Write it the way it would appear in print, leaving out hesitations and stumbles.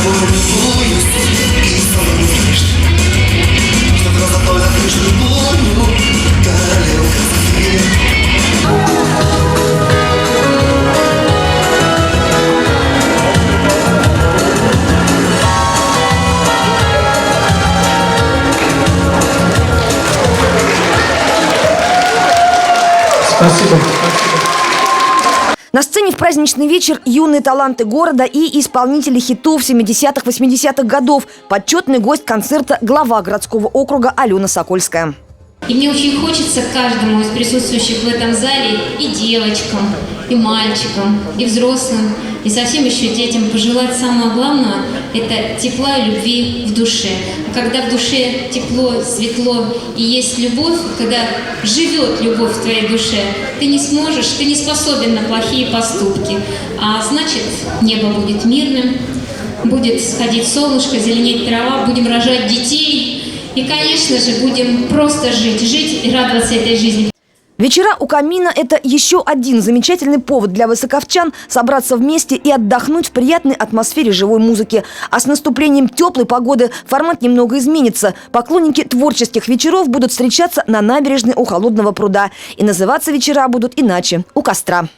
тобой любуюсь и солнышко, что красотой закрыть любую королеву красоты. Спасибо. На сцене в праздничный вечер юные таланты города и исполнители хитов 70-х, 80-х годов. Почетный гость концерта глава городского округа Алена Сокольская. И мне очень хочется каждому из присутствующих в этом зале, и девочкам, и мальчикам, и взрослым, и совсем еще детям пожелать самого главного – это тепла и любви в душе. А когда в душе тепло, светло и есть любовь, когда живет любовь в твоей душе, ты не сможешь, ты не способен на плохие поступки. А значит, небо будет мирным, будет сходить солнышко, зеленеть трава, будем рожать детей. И, конечно же, будем просто жить и радоваться этой жизни. Вечера у камина – это еще один замечательный повод для высоковчан собраться вместе и отдохнуть в приятной атмосфере живой музыки. А с наступлением теплой погоды формат немного изменится. Поклонники творческих вечеров будут встречаться на набережной у Холодного пруда. И называться вечера будут иначе – у костра.